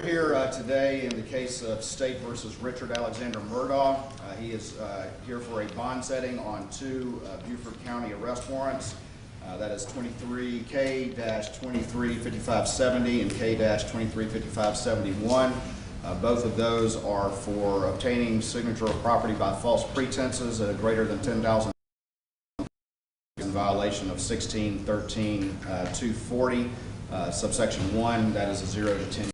here today in the case of State versus Richard Alexander Murdaugh. He is here for a bond setting on two Beaufort County arrest warrants. That is 23K-235570 and K-235571. Both of those are for obtaining signature of property by false pretenses at a greater than $10,000 in violation of 1613-240, subsection 1, that is a 0 to 10.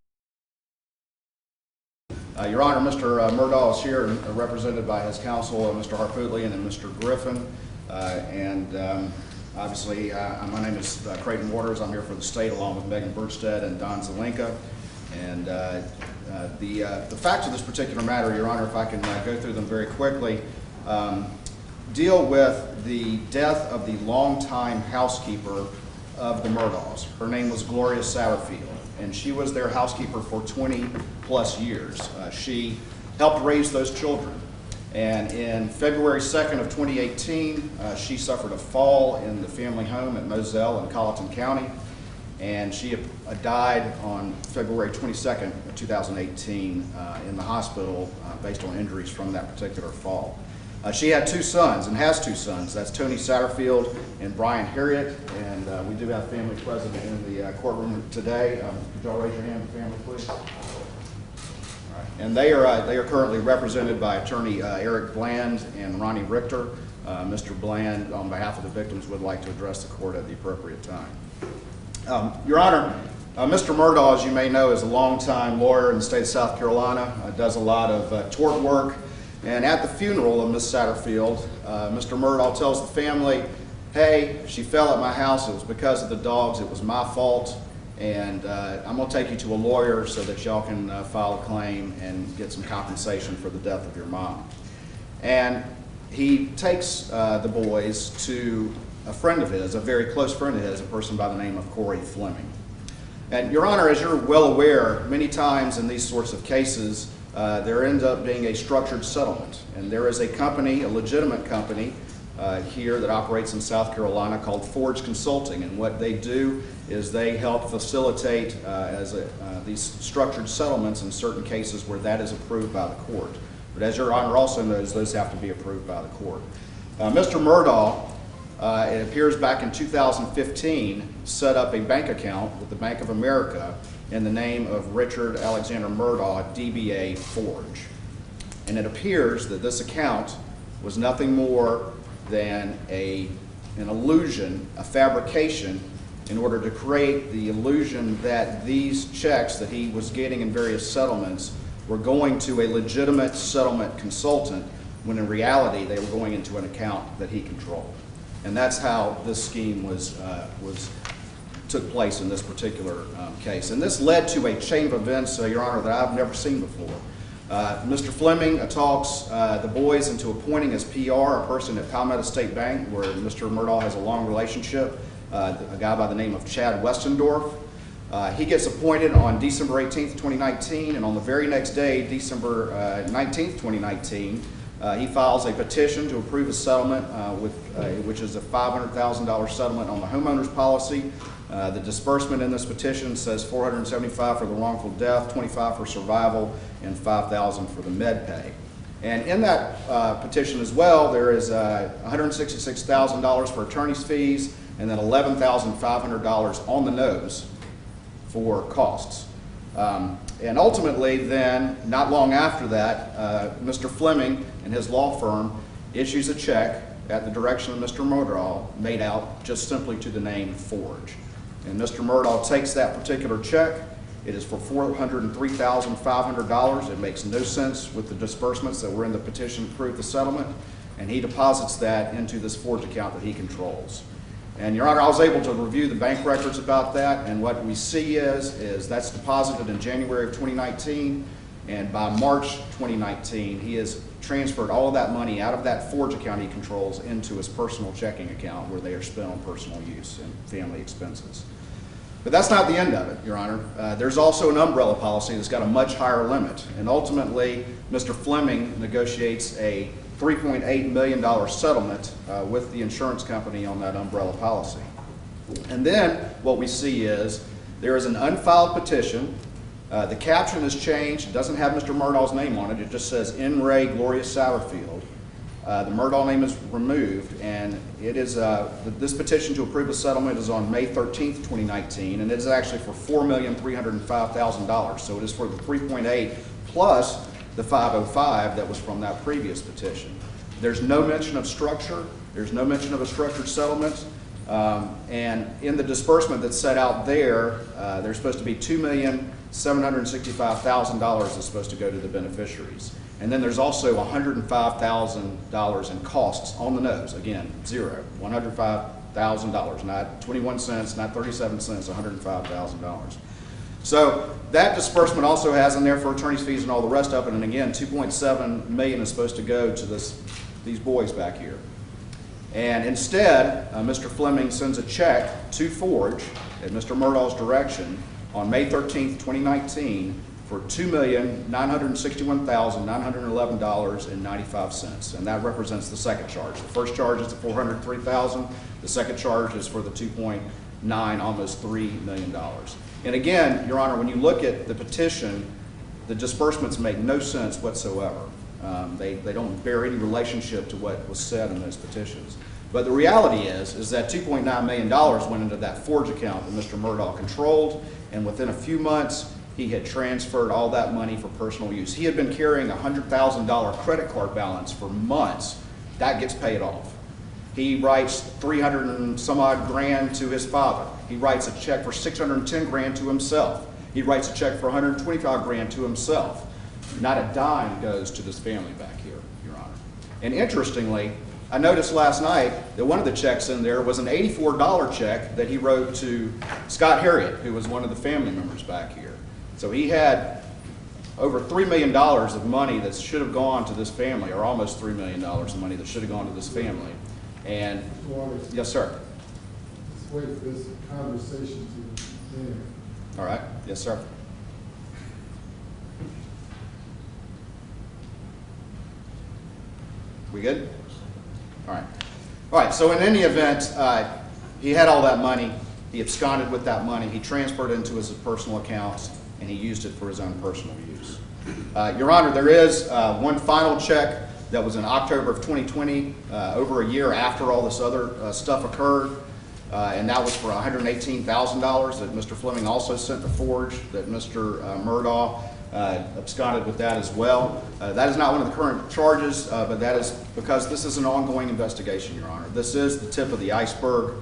Your Honor, Mr. Murdaugh is here represented by his counsel, Mr. Harpootlian and Mr. Griffin. Obviously, my name is Creighton Waters. I'm here for the state along with Megan Bergstedt and Don Zelenka. And the facts of this particular matter, Your Honor, if I can go through them very quickly, deal with the death of the longtime housekeeper of the Murdaughs. Her name was Gloria Satterfield, and she was their housekeeper for 20 plus years. She helped raise those children. And in February 2nd of 2018, she suffered a fall in the family home at Moselle in Colleton County, and she died on February 22nd of 2018 in the hospital based on injuries from that particular fall. She had two sons and has two sons. That's Tony Satterfield and Brian Harriet, and we do have family present in the courtroom today. Could y'all raise your hand, family, please? All right. And they are currently represented by attorney Eric Bland and Ronnie Richter. Mr. Bland, on behalf of the victims, would like to address the court at the appropriate time. Your Honor, Mr. Murdaugh, as you may know, is a longtime lawyer in the state of South Carolina, does a lot of tort work. And at the funeral of Miss Satterfield, Mr. Murdaugh tells the family, hey, she fell at my house, it was because of the dogs, it was my fault, and I'm going to take you to a lawyer so that y'all can file a claim and get some compensation for the death of your mom. And he takes the boys to a friend of his, a very close friend of his, a person by the name of Corey Fleming. And Your Honor, as you're well aware, many times in these sorts of cases, there ends up being a structured settlement. And there is a company, a legitimate company here that operates in South Carolina called Forge Consulting. And what they do is they help facilitate these structured settlements in certain cases where that is approved by the court. But as Your Honor also knows, those have to be approved by the court. Mr. Murdaugh, it appears back in 2015, set up a bank account with the Bank of America in the name of Richard Alexander Murdaugh, DBA Forge. And it appears that this account was nothing more than an illusion, a fabrication, in order to create the illusion that these checks that he was getting in various settlements were going to a legitimate settlement consultant, when in reality they were going into an account that he controlled. And that's how this scheme took place in this particular case. And this led to a chain of events, Your Honor, that I've never seen before. Mr. Fleming talks the boys into appointing as PR a person at Palmetto State Bank, where Mr. Murdaugh has a long relationship, a guy by the name of Chad Westendorf. He gets appointed on December 18th, 2019, and on the very next day, December 19th, 2019, he files a petition to approve a settlement, which is a $500,000 settlement on the homeowner's policy. The disbursement in this petition says $475 for the wrongful death, $25 for survival, and $5,000 for the med pay. And in that petition as well, there is $166,000 for attorney's fees, and then $11,500 on the nose for costs. And ultimately then, not long after that, Mr. Fleming and his law firm issues a check at the direction of Mr. Murdaugh, made out just simply to the name Forge. And Mr. Murdaugh takes that particular check. It is for $403,500. It makes no sense with the disbursements that were in the petition to approve the settlement, and he deposits that into this Forge account that he controls. And Your Honor, I was able to review the bank records about that, and what we see is that's deposited in January of 2019, and by March 2019, he has transferred all of that money out of that Forge account he controls into his personal checking account, where they are spent on personal use and family expenses. But that's not the end of it, Your Honor. There's also an umbrella policy that's got a much higher limit, and ultimately, Mr. Fleming negotiates a $3.8 million settlement with the insurance company on that umbrella policy. And then what we see is there is an unfiled petition The caption has changed. It doesn't have Mr. Murdaugh's name on it. It just says In Re Gloria Satterfield. The Murdaugh name is removed, and it is this petition to approve a settlement is on May 13th, 2019, and it is actually for $4,305,000. So it is for the 3.8 plus the 505 that was from that previous petition. There's no mention of structure. There's no mention of a structured settlement. And in the disbursement that's set out there, there's supposed to be $2,765,000 that's supposed to go to the beneficiaries. And then there's also $105,000 in costs on the nose. Again, zero. $105,000, not 21 cents, not 37 cents, $105,000. So that disbursement also has in there for attorney's fees and all the rest of it. And again, $2.7 million is supposed to go to these boys back here. And instead, Mr. Fleming sends a check to Forge at Mr. Murdaugh's direction on May 13th, 2019 for $2,961,911.95. And that represents the second charge. The first charge is the $403,000. The second charge is for the 2.9, almost $3 million. And again, Your Honor, when you look at the petition, the disbursements make no sense whatsoever. They don't bear any relationship to what was said in those petitions. But the reality is that $2.9 million went into that Forge account that Mr. Murdaugh controlled, and within a few months, he had transferred all that money for personal use. He had been carrying a $100,000 credit card balance for months. That gets paid off. He writes 300 and some odd grand to his father. He writes a check for 610 grand to himself. He writes a check for 125 grand to himself. Not a dime goes to this family back here, Your Honor. And interestingly, I noticed last night that one of the checks in there was an $84 check that he wrote to Scott Harriet, who was one of the family members back here. So he had over $3 million of money that should have gone to this family, or almost $3 million of money that should have gone to this family. And, yes, sir. Let's wait for this conversation to end. All right. Yes, sir. We good? All right. All right, so in any event, he had all that money. He absconded with that money. He transferred it into his personal accounts, and he used it for his own personal use. Your Honor, there is one final check that was in October of 2020, over a year after all this other stuff occurred, and that was for $118,000 that Mr. Fleming also sent to Forge, that Mr. Murdaugh absconded with that as well. That is not one of the current charges, but that is because this is an ongoing investigation, Your Honor. This is the tip of the iceberg.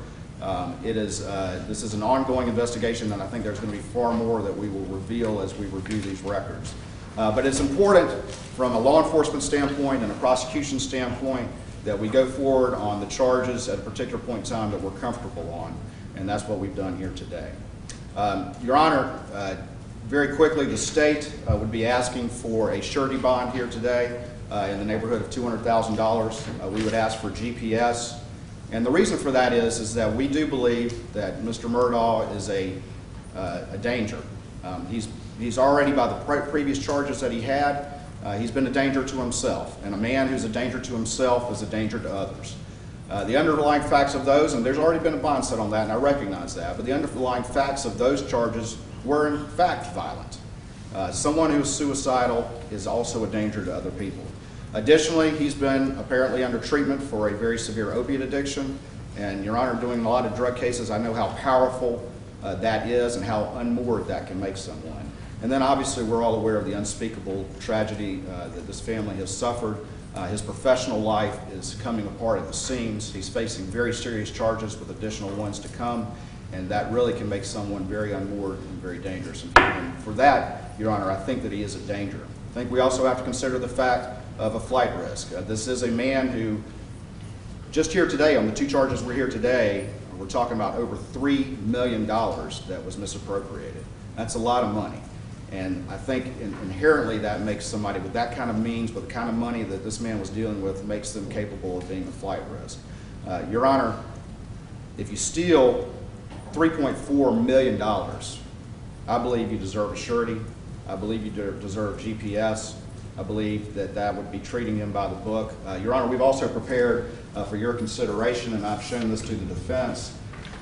This is an ongoing investigation, and I think there's going to be far more that we will reveal as we review these records. But it's important from a law enforcement standpoint and a prosecution standpoint that we go forward on the charges at a particular point in time that we're comfortable on, and that's what we've done here today. Your Honor, very quickly, the state would be asking for a surety bond here today in the neighborhood of $200,000. We would ask for GPS. And the reason for that is that we do believe that Mr. Murdaugh is a danger. He's already, by the previous charges that he had, he's been a danger to himself. And a man who's a danger to himself is a danger to others. The underlying facts of those, and there's already been a bond set on that, and I recognize that, but the underlying facts of those charges were in fact violent. Someone who is suicidal is also a danger to other people. Additionally, he's been apparently under treatment for a very severe opiate addiction, and Your Honor, doing a lot of drug cases, I know how powerful that is and how unmoored that can make someone. And then obviously we're all aware of the unspeakable tragedy that this family has suffered. His professional life is coming apart at the seams. He's facing very serious charges with additional ones to come, and that really can make someone very unmoored and very dangerous. And for that, Your Honor, I think that he is a danger. I think we also have to consider the fact of a flight risk. This is a man who, just here today, on the two charges we're here today, we're talking about over $3 million that was misappropriated. That's a lot of money. And I think inherently that makes somebody with that kind of means, with the kind of money that this man was dealing with, makes them capable of being a flight risk. Your Honor, if you steal $3.4 million, I believe you deserve a surety. I believe you deserve GPS. I believe that that would be treating him by the book. Your Honor, we've also prepared for your consideration, and I've shown this to the defense,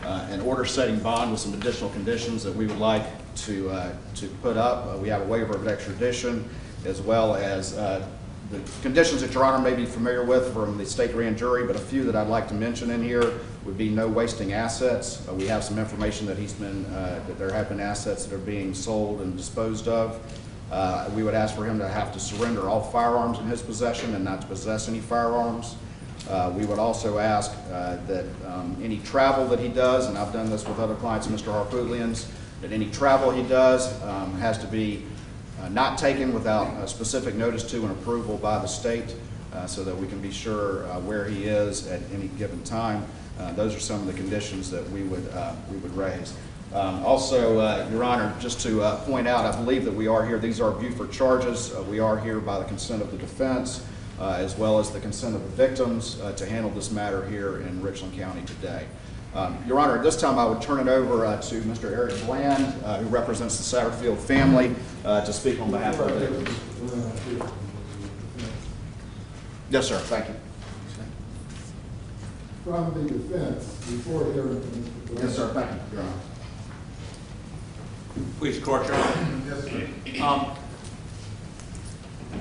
an order-setting bond with some additional conditions that we would like to put up. We have a waiver of extradition, as well as the conditions that Your Honor may be familiar with from the state grand jury, but a few that I'd like to mention in here would be no wasting assets. We have some information that that there have been assets that are being sold and disposed of. We would ask for him to have to surrender all firearms in his possession and not to possess any firearms. We would also ask that any travel that he does, and I've done this with other clients of Mr. Harpootlian's, that any travel he does has to be not taken without a specific notice to and approval by the state, so that we can be sure where he is at any given time. Those are some of the conditions that we would raise. Also, Your Honor, just to point out, I believe that we are here, these are Buford charges. We are here by the consent of the defense, as well as the consent of the victims, to handle this matter here in Richland County today. Your Honor, at this time I would turn it over to Mr. Eric Bland, who represents the Satterfield family, to speak on behalf of the victims. Yes, sir. Thank you. From the defense, before hearing from Mr. Bland. Yes, sir. Thank you, Your Honor. Please, Court, Your Honor. Yes, sir.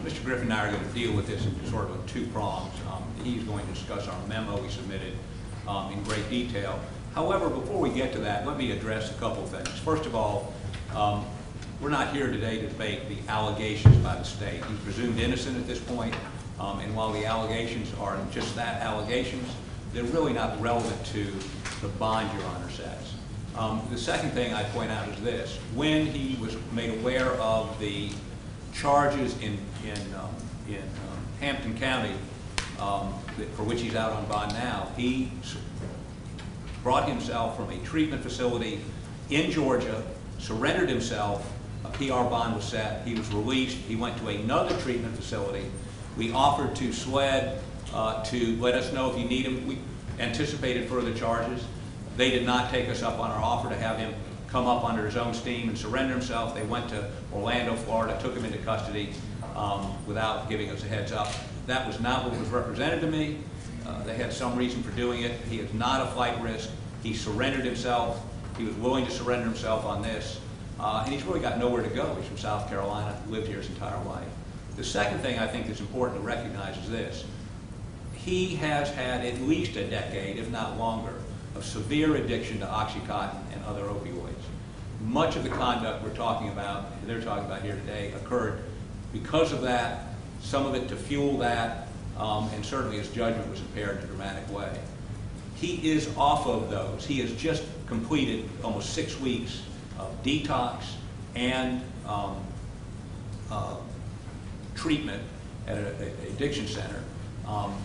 Mr. Griffin and I are going to deal with this in sort of two prongs. He's going to discuss our memo we submitted in great detail. However, before we get to that, let me address a couple of things. First of all, we're not here today to debate the allegations by the state. He's presumed innocent at this point, and while the allegations are just that, allegations, they're really not relevant to the bond Your Honor sets. The second thing I point out is this. When he was made aware of the charges in Hampton County, for which he's out on bond now, he brought himself from a treatment facility in Georgia, surrendered himself, a PR bond was set, he was released, he went to another treatment facility. We offered to SLED to let us know if you need him. We anticipated further charges. They did not take us up on our offer to have him come up under his own steam and surrender himself. They went to Orlando, Florida, took him into custody without giving us a heads up. That was not what was represented to me. They had some reason for doing it. He is not a flight risk. He surrendered himself. He was willing to surrender himself on this. And he's really got nowhere to go. He's from South Carolina, lived here his entire life. The second thing I think that's important to recognize is this. He has had at least a decade, if not longer, of severe addiction to Oxycontin and other opioids. Much of the conduct we're talking about, and they're talking about here today, occurred because of that, some of it to fuel that, and certainly his judgment was impaired in a dramatic way. He is off of those. He has just completed almost 6 weeks of detox and treatment at an addiction center,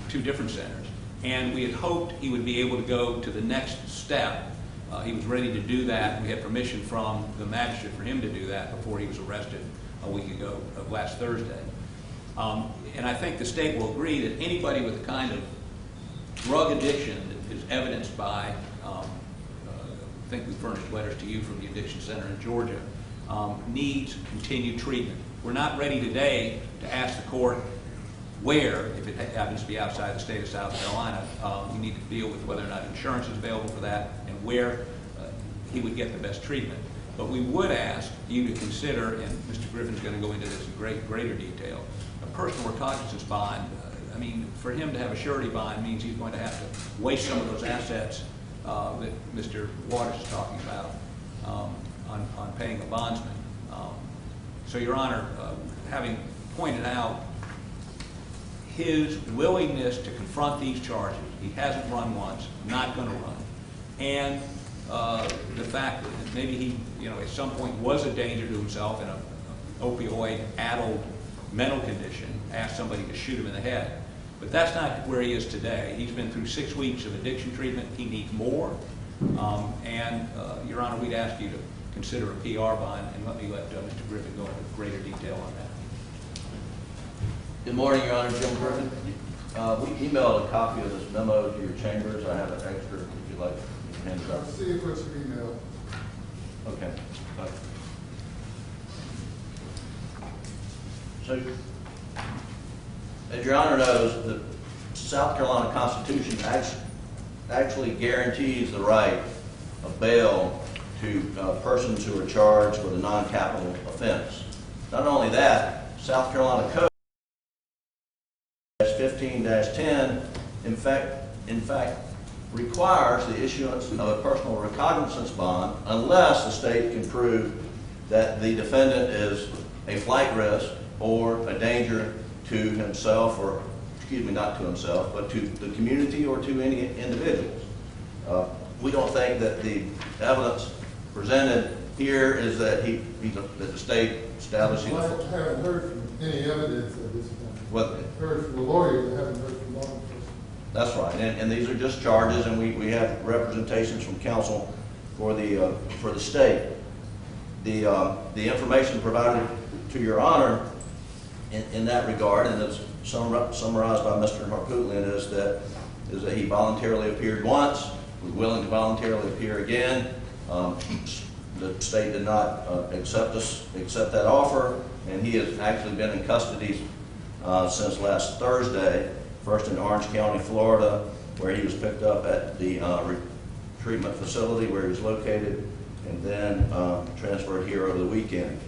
2 different centers. And we had hoped he would be able to go to the next step. He was ready to do that. We had permission from the magistrate for him to do that before he was arrested a week ago, last Thursday. And I think the state will agree that anybody with the kind of drug addiction that is evidenced by, I think we furnished letters to you from the addiction center in Georgia, needs continued treatment. We're not ready today to ask the court where, if it happens to be outside the state of South Carolina, we need to deal with whether or not insurance is available for that and where he would get the best treatment. But we would ask you to consider, and Mr. Griffin's going to go into this in greater detail, a personal recognizance bond. I mean, for him to have a surety bond means he's going to have to waste some of those assets that Mr. Waters is talking about on paying a bondsman. So, Your Honor, having pointed out his willingness to confront these charges, he hasn't run once, not going to run, and the fact that maybe he, at some point was a danger to himself in an opioid-addled mental condition, asked somebody to shoot him in the head. But that's not where he is today. He's been through 6 weeks of addiction treatment. He needs more. Your Honor, we'd ask you to consider a PR bond, and let Mr. Griffin go into greater detail on that. Good morning, Your Honor. Jim Griffin. We emailed a copy of this memo to your chambers. I have an extra if you'd like to hand it up. Let's see what you emailed. Okay. So, as Your Honor knows, the South Carolina Constitution actually guarantees the right of bail to persons who are charged with a non-capital offense. Not only that, South Carolina Code 15-10 in fact requires the issuance of a personal recognizance bond unless the state can prove that the defendant is a flight risk or a danger to himself, or excuse me, not to himself, but to the community or to any individuals. We don't think that the evidence presented here is that that the state establishing. I haven't heard from any evidence at this point. What? Heard from the lawyers, I haven't heard from law enforcement. That's right, and these are just charges, and we have representations from counsel for the state. The information provided to Your Honor in that regard, and it's summarized by Mr. Harpootlian, is that he voluntarily appeared once, was willing to voluntarily appear again. The state did not accept that offer, and he has actually been in custody since last Thursday, first in Orange County, Florida, where he was picked up at the treatment facility where he was located, and then transferred here over the weekend.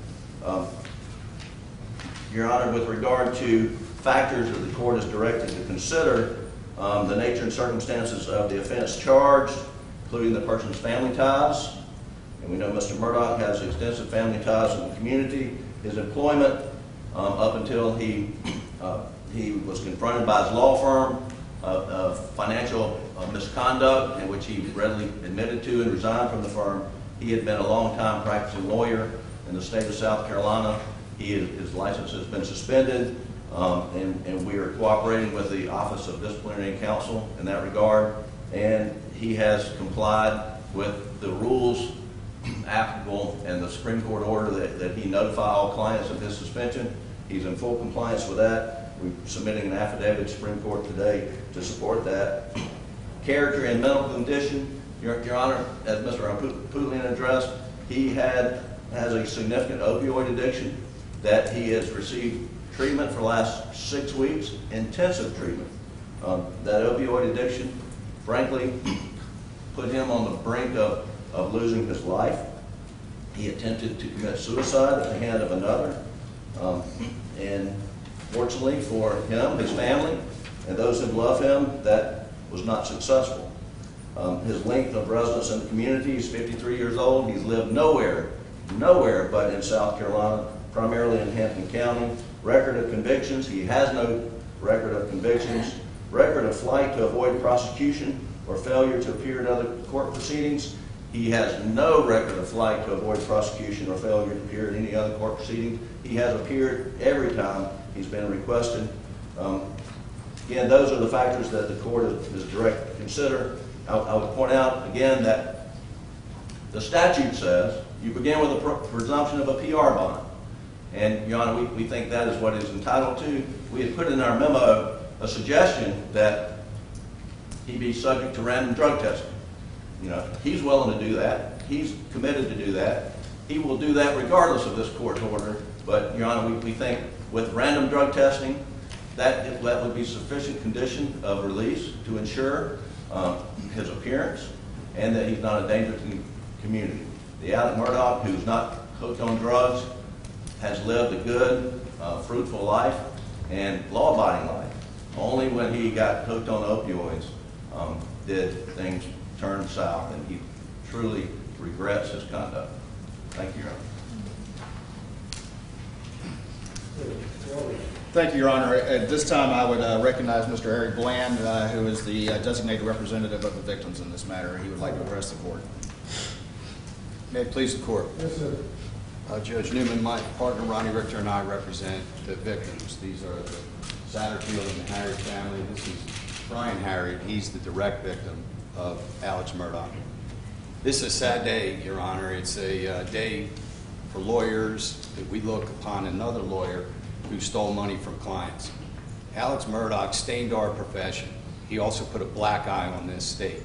Your Honor, with regard to factors that the court is directed to consider, the nature and circumstances of the offense charged, including the person's family ties, and we know Mr. Murdaugh has extensive family ties in the community, his employment up until he was confronted by his law firm of financial misconduct, in which he readily admitted to and resigned from the firm. He had been a long-time practicing lawyer in the state of South Carolina. His license has been suspended, and we are cooperating with the Office of Disciplinary Counsel in that regard, and he has complied with the rules applicable and the Supreme Court order that he notify all clients of his suspension. He's in full compliance with that. We're submitting an affidavit to Supreme Court today to support that. Character and mental condition, Your Honor, as Mr. Harpootlian addressed, he has a significant opioid addiction that he has received treatment for the last 6 weeks, intensive treatment. That opioid addiction, frankly, put him on the brink of losing his life. He attempted to commit suicide at the hand of another. And fortunately for him, his family, and those who love him, that was not successful. His length of residence in the community, he's 53 years old. He's lived nowhere but in South Carolina, primarily in Hampton County. Record of convictions, he has no record of convictions. Record of flight to avoid prosecution or failure to appear in other court proceedings. He has no record of flight to avoid prosecution or failure to appear in any other court proceeding. He has appeared every time he's been requested. Again, those are the factors that the court is directed to consider. I would point out again that the statute says you begin with a presumption of a PR bond. And, Your Honor, we think that is what he's entitled to. We had put in our memo a suggestion that he be subject to random drug testing. You know, he's willing to do that. He's committed to do that. He will do that regardless of this court's order. But, Your Honor, we think with random drug testing, that would be sufficient condition of release to ensure his appearance and that he's not a danger to the community. The Alex Murdaugh, who's not hooked on drugs, has lived a good, fruitful life and law-abiding life. Only when he got hooked on opioids did things turn south, and he truly regrets his conduct. Thank you, Your Honor. Thank you, Your Honor. At this time, I would recognize Mr. Eric Bland, who is the designated representative of the victims in this matter. He would like to address the court. May it please the court. Yes, sir. Judge Newman, my partner Ronnie Richter and I represent the victims. These are the Satterfield and the Harriet family. This is Brian Harriet. He's the direct victim of Alex Murdaugh. This is a sad day, Your Honor. It's a day for lawyers that we look upon another lawyer who stole money from clients. Alex Murdaugh stained our profession. He also put a black eye on this state.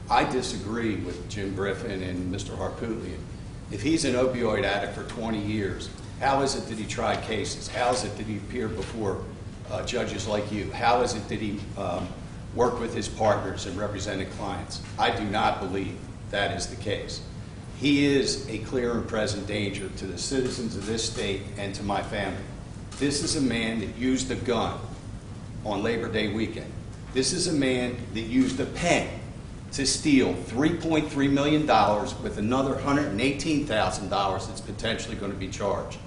I disagree with Jim Griffin and Mr. Harpootlian. If he's an opioid addict for 20 years, how is it that he tried cases? How is it that he appeared before judges like you? How is it that he worked with his partners and represented clients? I do not believe that is the case. He is a clear and present danger to the citizens of this state and to my family. This is a man that used a gun on Labor Day weekend. This is a man that used a pen to steal $3.3 million with another $118,000 that's potentially going to be charged.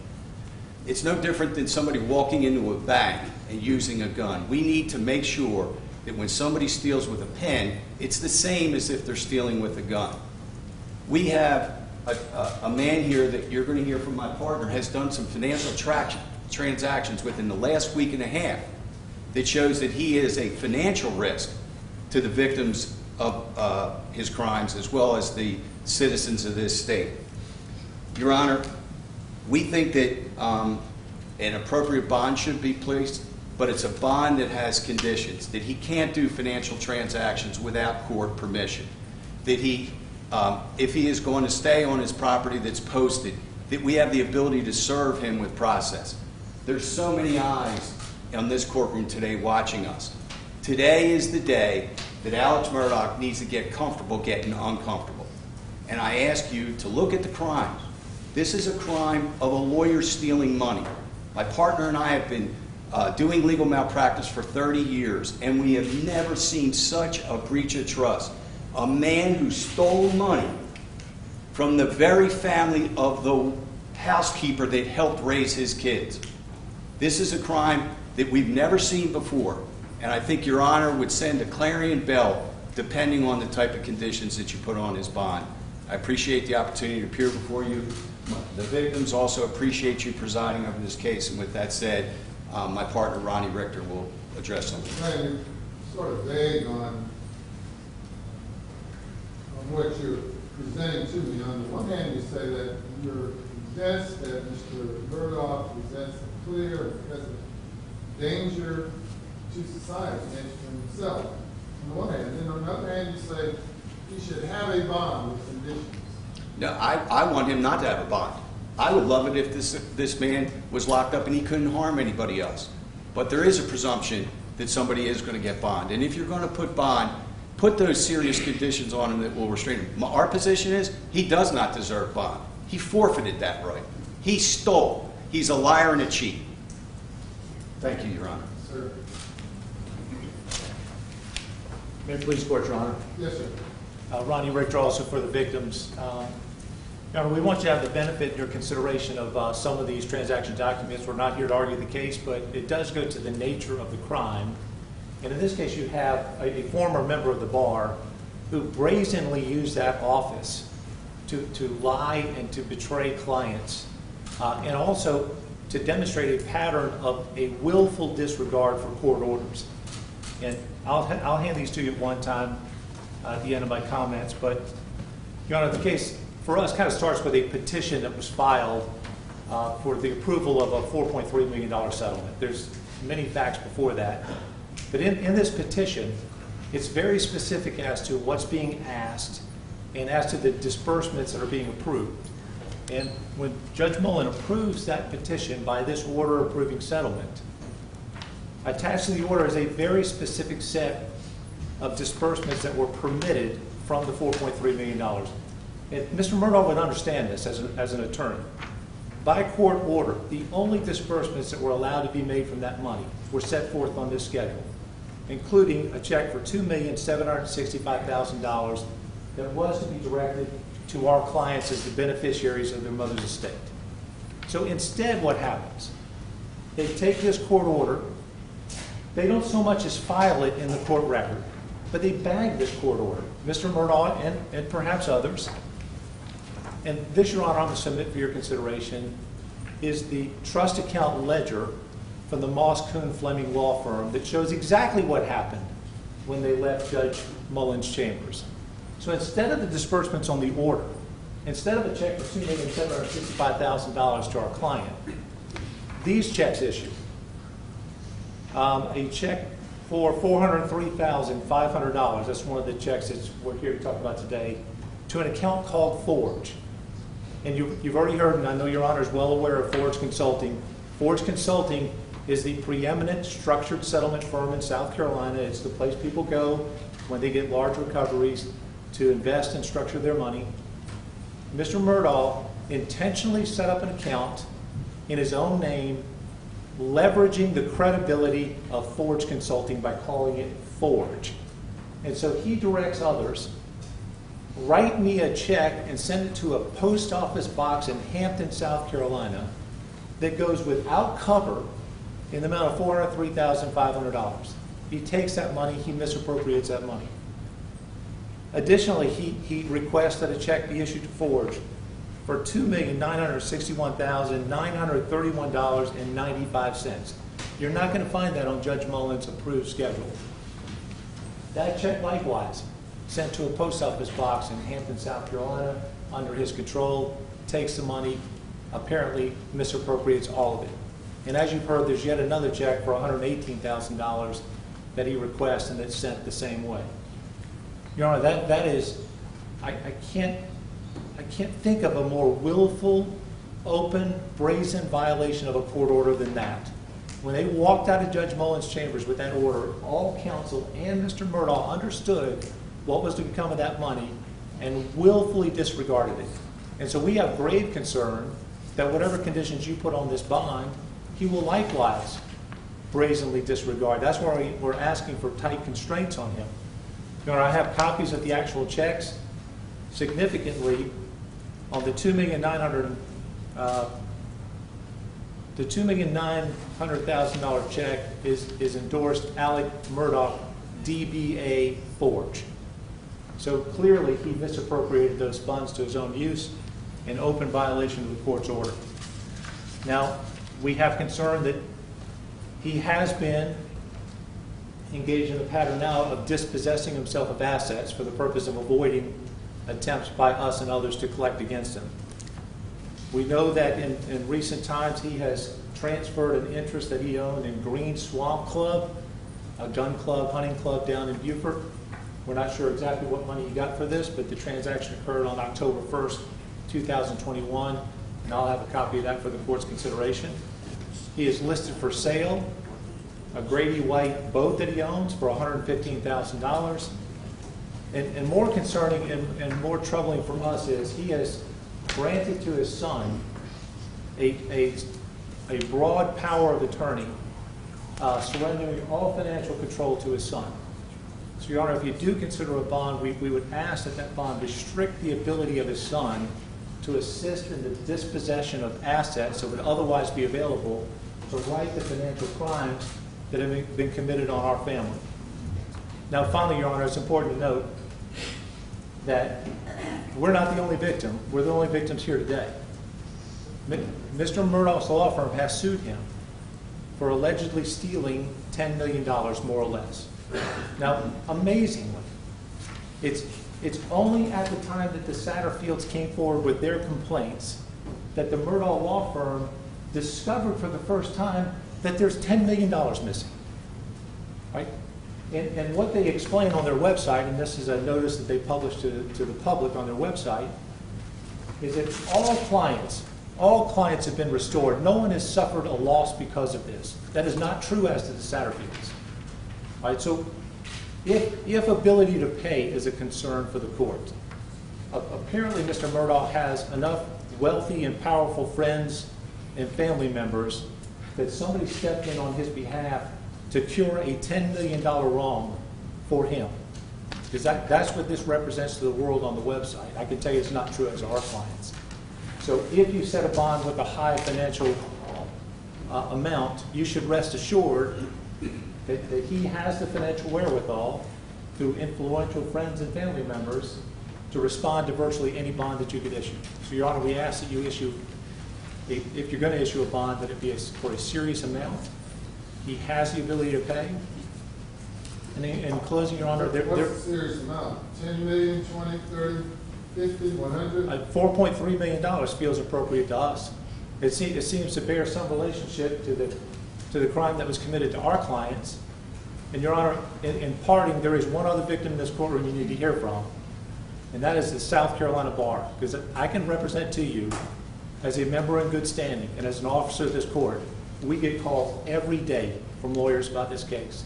It's no different than somebody walking into a bank and using a gun. We need to make sure that when somebody steals with a pen, it's the same as if they're stealing with a gun. We have a man here that you're going to hear from my partner has done some financial transactions within the last week and a half that shows that he is a financial risk to the victims of his crimes as well as the citizens of this state. Your Honor, we think that an appropriate bond should be placed, but it's a bond that has conditions, that he can't do financial transactions without court permission, that he, if he is going to stay on his property that's posted, that we have the ability to serve him with process. There's so many eyes on this courtroom today watching us. Today is the day that Alex Murdaugh needs to get comfortable getting uncomfortable. And I ask you to look at the crimes. This is a crime of a lawyer stealing money. My partner and I have been doing legal malpractice for 30 years, and we have never seen such a breach of trust. A man who stole money from the very family of the housekeeper that helped raise his kids. This is a crime that we've never seen before, and I think Your Honor would send a clarion bell depending on the type of conditions that you put on his bond. I appreciate the opportunity to appear before you. The victims also appreciate you presiding over this case, and with that said, my partner Ronnie Richter will address something. You're sort of vague on what you're presenting to me. On the one hand, you say that you're convinced that Mr. Murdaugh presents a clear and present danger to society and to himself. On the one hand, and on the other hand, you say he should have a bond with conditions. No, I want him not to have a bond. I would love it if this man was locked up and he couldn't harm anybody else. But there is a presumption that somebody is going to get bond. And if you're going to put bond, put those serious conditions on him that will restrain him. Our position is he does not deserve bond. He forfeited that right. He stole. He's a liar and a cheat. Thank you, Your Honor. Sir. May it please the Court, Your Honor. Yes, sir. Ronnie Richter, also for the victims. Your Honor, we want you to have the benefit in your consideration of some of these transaction documents. We're not here to argue the case, but it does go to the nature of the crime. And in this case, you have a former member of the bar who brazenly used that office to lie and to betray clients, and also to demonstrate a pattern of a willful disregard for court orders. And I'll hand these to you at one time at the end of my comments, but Your Honor, the case for us kind of starts with a petition that was filed for the approval of a $4.3 million settlement. There's many facts before that, but in this petition, it's very specific as to what's being asked and as to the disbursements that are being approved. And when Judge Mullen approves that petition by this order approving settlement, attached to the order is a very specific set of disbursements that were permitted from the $4.3 million. And Mr. Murdaugh would understand this as an attorney. By court order, the only disbursements that were allowed to be made from that money were set forth on this schedule, including a check for $2,765,000 that was to be directed to our clients as the beneficiaries of their mother's estate. So instead what happens, they take this court order, they don't so much as file it in the court record, but they bag this court order, Mr. Murdaugh and perhaps others. And this, Your Honor, I'm going to submit for your consideration, is the trust account ledger from the Moss Coon Fleming law firm that shows exactly what happened when they left Judge Mullen's chambers. So instead of the disbursements on the order, instead of a check for $2,765,000 to our client, these checks issue. A check for $403,500, that's one of the checks that we're here to talk about today, to an account called Forge. And you've already heard, and I know Your Honor is well aware of Forge Consulting. Forge Consulting is the preeminent structured settlement firm in South Carolina. It's the place people go when they get large recoveries to invest and structure their money. Mr. Murdaugh intentionally set up an account in his own name, leveraging the credibility of Forge Consulting by calling it Forge. And so he directs others, write me a check and send it to a post office box in Hampton, South Carolina that goes without cover in the amount of $403,500. He takes that money, he misappropriates that money. Additionally, he requests that a check be issued to Forge for $2,961,931.95. You're not going to find that on Judge Mullins' approved schedule. That check likewise sent to a post office box in Hampton, South Carolina, under his control, takes the money, apparently misappropriates all of it. And as you've heard, there's yet another check for $118,000 that he requests, and it's sent the same way. Your Honor, that is, I can't think of a more willful, open, brazen violation of a court order than that. When they walked out of Judge Mullins' chambers with that order, all counsel and Mr. Murdaugh understood what was to become of that money and willfully disregarded it. And so we have grave concern that whatever conditions you put on this bond, he will likewise brazenly disregard. That's why we're asking for tight constraints on him. Your Honor, I have copies of the actual checks. Significantly, on the $2,900,000 check is endorsed Alec Murdaugh, DBA Forge. So clearly, he misappropriated those funds to his own use in open violation of the court's order. Now, we have concern that he has been engaged in a pattern now of dispossessing himself of assets for the purpose of avoiding attempts by us and others to collect against him. We know that in recent times he has transferred an interest that he owned in Green Swamp Club, a gun club, hunting club down in Beaufort. We're not sure exactly what money he got for this, but the transaction occurred on October 1st, 2021, and I'll have a copy of that for the court's consideration. He is listed for sale a Grady White boat that he owns for $115,000. And more concerning and more troubling for us is he has granted to his son a broad power of attorney, surrendering all financial control to his son. So, Your Honor, if you do consider a bond, we would ask that that bond restrict the ability of his son to assist in the dispossession of assets that would otherwise be available to right the financial crimes that have been committed on our family. Now, finally, Your Honor, it's important to note that we're not the only victim. We're the only victims here today. Mr. Murdaugh's law firm has sued him for allegedly stealing $10 million, more or less. Now, amazingly, it's only at the time that the Satterfields came forward with their complaints that the Murdaugh law firm discovered for the first time that there's $10 million missing, right? And what they explain on their website, and this is a notice that they published to the public on their website, is that all clients have been restored. No one has suffered a loss because of this. That is not true as to the Satterfields. Right, so if ability to pay is a concern for the court, apparently Mr. Murdaugh has enough wealthy and powerful friends and family members that somebody stepped in on his behalf to cure a $10 million wrong for him. Because that's what this represents to the world on the website. I can tell you it's not true as to our clients. So if you set a bond with a high financial amount, you should rest assured that he has the financial wherewithal through influential friends and family members to respond to virtually any bond that you could issue. So, Your Honor, we ask that you issue, if you're going to issue a bond, that it be for a serious amount. He has the ability to pay. And in closing, Your Honor, what's a serious amount? 10 million, 20, 30, 50, 100? $4.3 million feels appropriate to us. It seems to bear some relationship to the crime that was committed to our clients. And, Your Honor, in parting, there is one other victim in this courtroom you need to hear from, and that is the South Carolina Bar. Because I can represent to you, as a member in good standing and as an officer of this court, we get calls every day from lawyers about this case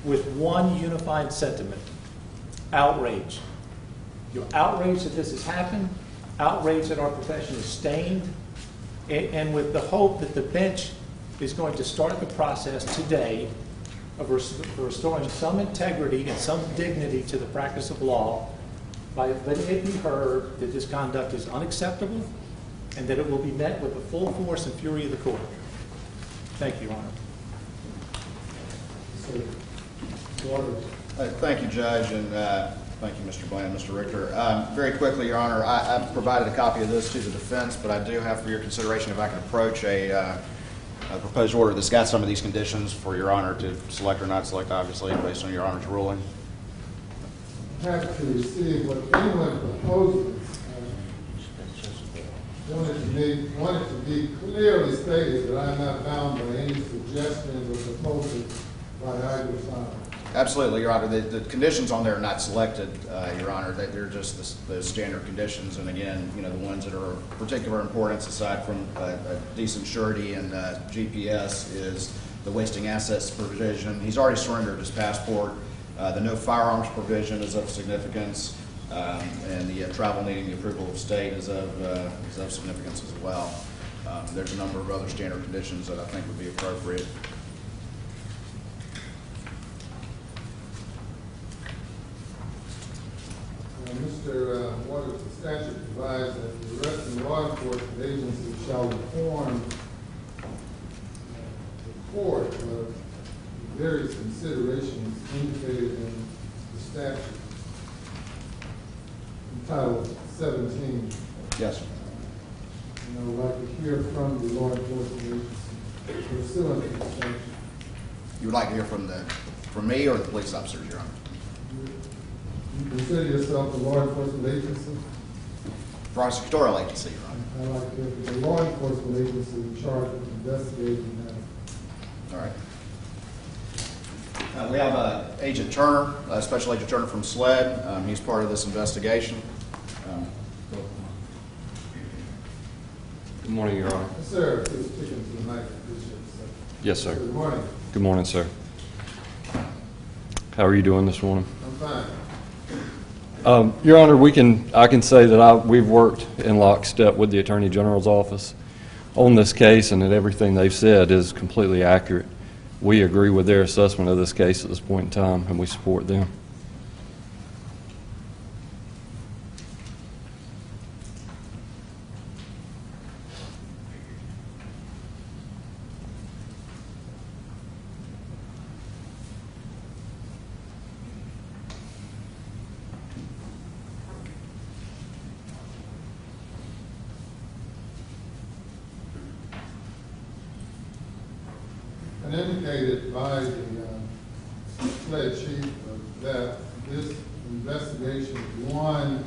with one unified sentiment: outrage. You're outraged that this has happened. outrage that our profession is stained, and with the hope that the bench is going to start the process today of restoring some integrity and some dignity to the practice of law by letting it be heard that this conduct is unacceptable and that it will be met with the full force and fury of the court. Thank you, Your Honor. Thank you, Judge, and thank you, Mr. Bland, Mr. Richter. Very quickly, Your Honor, I've provided a copy of this to the defense, but I do have for your consideration if I can approach a proposed order that's got some of these conditions for Your Honor to select or not select, obviously, based on Your Honor's ruling. I have to receive what anyone proposes. Wanted to be clearly stated that I'm not bound by any suggestions or proposals by either side. Absolutely, Your Honor. The conditions on there are not selected, Your Honor. They're just the standard conditions, and again, you know, the ones that are of particular importance, aside from a decent surety and GPS, is the wasting assets provision. He's already surrendered his passport. The no firearms provision is of significance, and the travel needing the approval of state is of significance as well. There's a number of other standard conditions that I think would be appropriate. Mr. Waters, the statute provides that the arresting law enforcement agency shall inform the court of various considerations indicated in the statute in Title 17. Yes, sir. And I would like to hear from the law enforcement agency pursuant to the statute. You would like to hear from me or the police officers, Your Honor? You consider yourself a law enforcement agency? Prosecutorial agency, Your Honor. I'd like to hear from the law enforcement agency in charge of investigating that. All right. We have Agent Turner, Special Agent Turner from SLED. He's part of this investigation. Good morning, Your Honor. Yes, sir. Please speak into the mic. Appreciate it, sir. Yes, sir. Good morning. Good morning, sir. How are you doing this morning? I'm fine. Your Honor, I can say that we've worked in lockstep with the Attorney General's office on this case, and that everything they've said is completely accurate. We agree with their assessment of this case at this point in time, and we support them. And indicated by the SLED chief that this investigation is one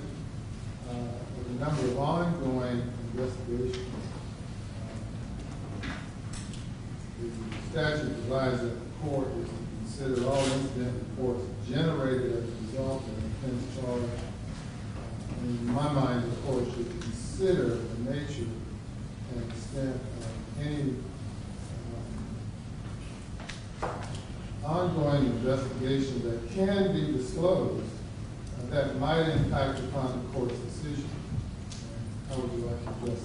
of a number of ongoing investigations. The statute provides that the court is to consider all incident reports generated as a result of an offense charge. In my mind, the court should consider the nature and extent of any ongoing investigation that can be disclosed that might impact upon the court's decision. How would you like to address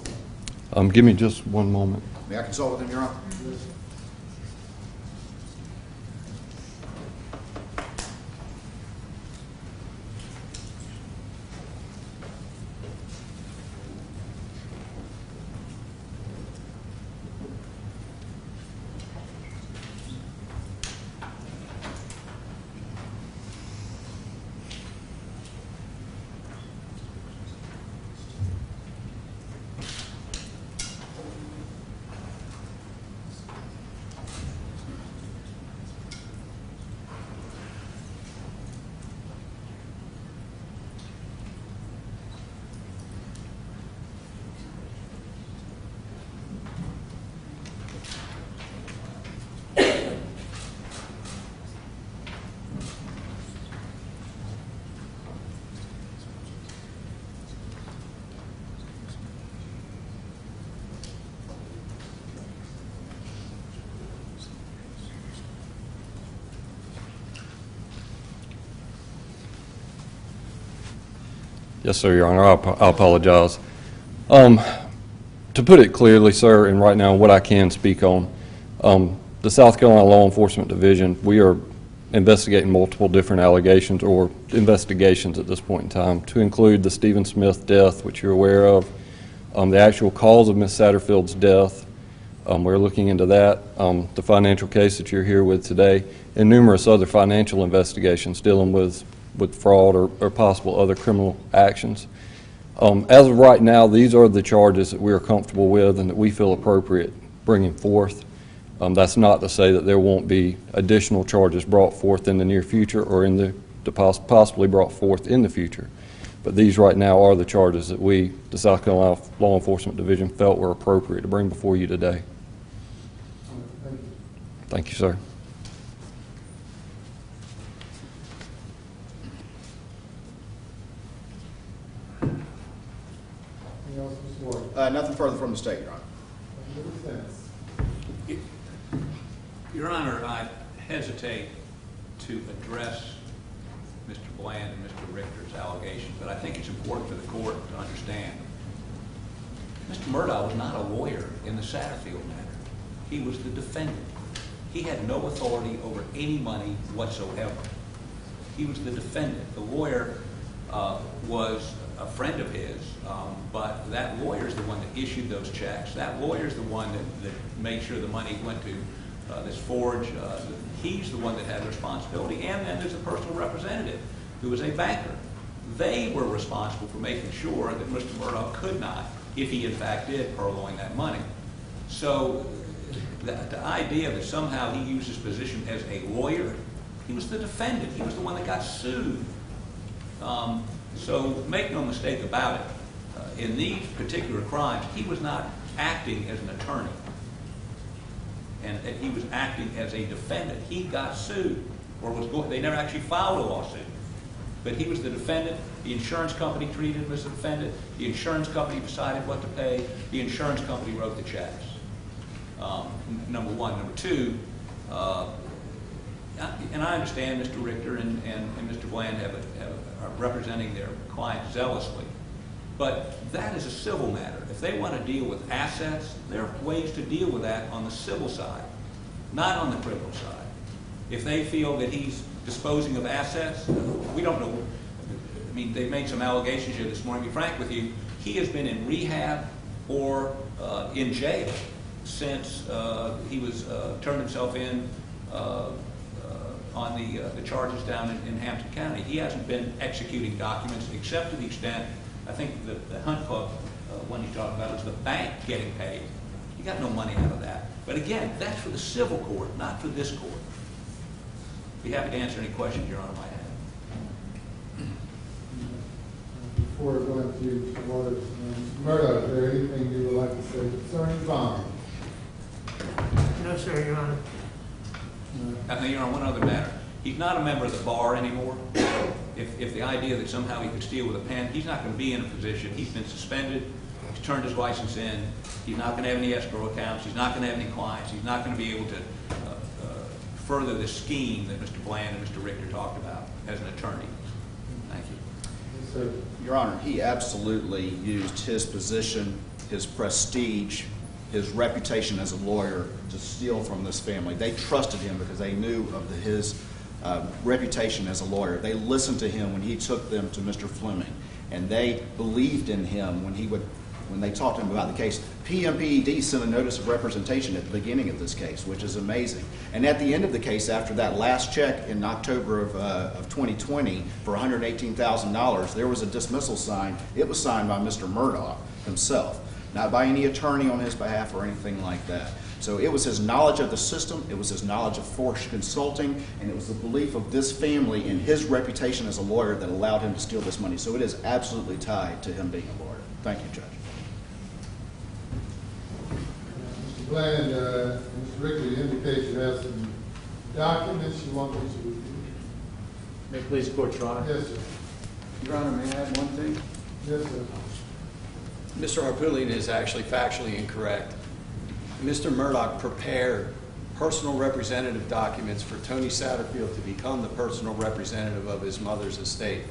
that? Give me just one moment. May I consult with him, Your Honor? Yes, sir. Yes, sir, Your Honor. I apologize. To put it clearly, sir, and right now what I can speak on, the South Carolina Law Enforcement Division, we are investigating multiple different allegations or investigations at this point in time, to include the Stephen Smith death, which you're aware of, the actual cause of Ms. Satterfield's death. We're looking into that, the financial case that you're here with today, and numerous other financial investigations dealing with fraud or possible other criminal actions. As of right now, these are the charges that we are comfortable with and that we feel appropriate bringing forth. That's not to say that there won't be additional charges brought forth in the near future or possibly brought forth in the future. But these right now are the charges that we, the South Carolina Law Enforcement Division, felt were appropriate to bring before you today. Thank you, sir. Anything else, Mr. Ward? Nothing further from the state, Your Honor. Mr. Defense. Your Honor, I hesitate to address Mr. Bland and Mr. Richter's allegations, but I think it's important for the court to understand. Mr. Murdaugh was not a lawyer in the Satterfield matter. He was the defendant. He had no authority over any money whatsoever. He was the defendant. The lawyer was a friend of his, but that lawyer is the one that issued those checks. That lawyer is the one that made sure the money went to this forge. He's the one that had responsibility. And then there's a personal representative who was a banker. They were responsible for making sure that Mr. Murdaugh could not, if he in fact did, purloin that money. So the idea that somehow he used his position as a lawyer, he was the defendant. He was the one that got sued. So make no mistake about it. In these particular crimes, he was not acting as an attorney. And he was acting as a defendant. He got sued, or they never actually filed a lawsuit. But he was the defendant. The insurance company treated him as a defendant. The insurance company decided what to pay. The insurance company wrote the checks. Number one. Number two, and I understand Mr. Richter and Mr. Bland are representing their client zealously, but that is a civil matter. If they want to deal with assets, there are ways to deal with that on the civil side, not on the criminal side. If they feel that he's disposing of assets, we don't know. I mean, they've made some allegations here this morning. To be frank with you, he has been in rehab or in jail since he was turned himself in on the charges down in Hampton County. He hasn't been executing documents except to the extent, I think the Hunt Club one you talked about is the bank getting paid. He got no money out of that. But again, that's for the civil court, not for this court. Be happy to answer any questions Your Honor might have. Before going to Mr. Waters, Mr. Murdaugh, is there anything you would like to say concerning the bond? No, sir, Your Honor. Now, Your Honor, one other matter. He's not a member of the bar anymore. If the idea that somehow he could steal with a pen, he's not going to be in a position. He's been suspended. He's turned his license in. He's not going to have any escrow accounts. He's not going to have any clients. He's not going to be able to further the scheme that Mr. Bland and Mr. Richter talked about as an attorney. Thank you. Yes, sir. Your Honor, he absolutely used his position, his prestige, his reputation as a lawyer to steal from this family. They trusted him because they knew of his reputation as a lawyer. They listened to him when he took them to Mr. Fleming, and they believed in him when they talked to him about the case. PMPED sent a notice of representation at the beginning of this case, which is amazing. And at the end of the case, after that last check in October of 2020 for $118,000, there was a dismissal signed. It was signed by Mr. Murdaugh himself, not by any attorney on his behalf or anything like that. So it was his knowledge of the system, it was his knowledge of Forge Consulting, and it was the belief of this family and his reputation as a lawyer that allowed him to steal this money. So it is absolutely tied to him being a lawyer. Thank you, Judge. Mr. Bland, Mr. Richter, you indicate you have some documents you want me to review. May it please the court, Your Honor. Yes, sir. Your Honor, may I add one thing? Yes, sir. Mr. Harpootlian is actually factually incorrect. Mr. Murdaugh prepared personal representative documents for Tony Satterfield to become the personal representative of his mother's estate.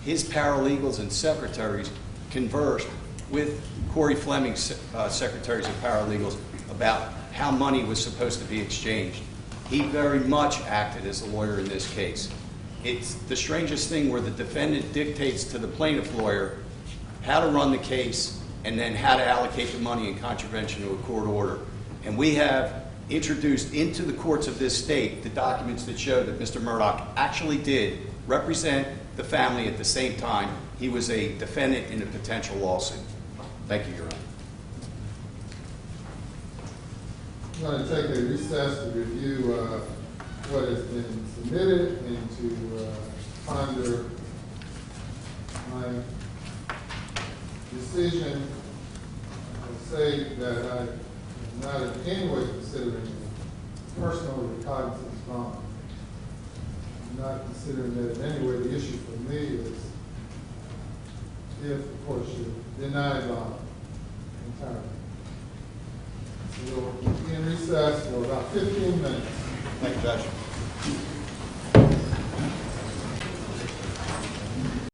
His paralegals and secretaries conversed with Corey Fleming's secretaries and paralegals about how money was supposed to be exchanged. He very much acted as a lawyer in this case. It's the strangest thing where the defendant dictates to the plaintiff lawyer how to run the case and then how to allocate the money in contravention to a court order. And we have introduced into the courts of this state the documents that show that Mr. Murdaugh actually did represent the family at the same time he was a defendant in a potential lawsuit. Thank you, Your Honor. I'm going to take a recess to review what has been submitted and to ponder my decision. I say that I am not in any way considering personal recognizance wrong. I'm not considering that in any way. The issue for me is if the court should deny bond entirely. So we'll be in recess for about 15 minutes. Thank you, Judge.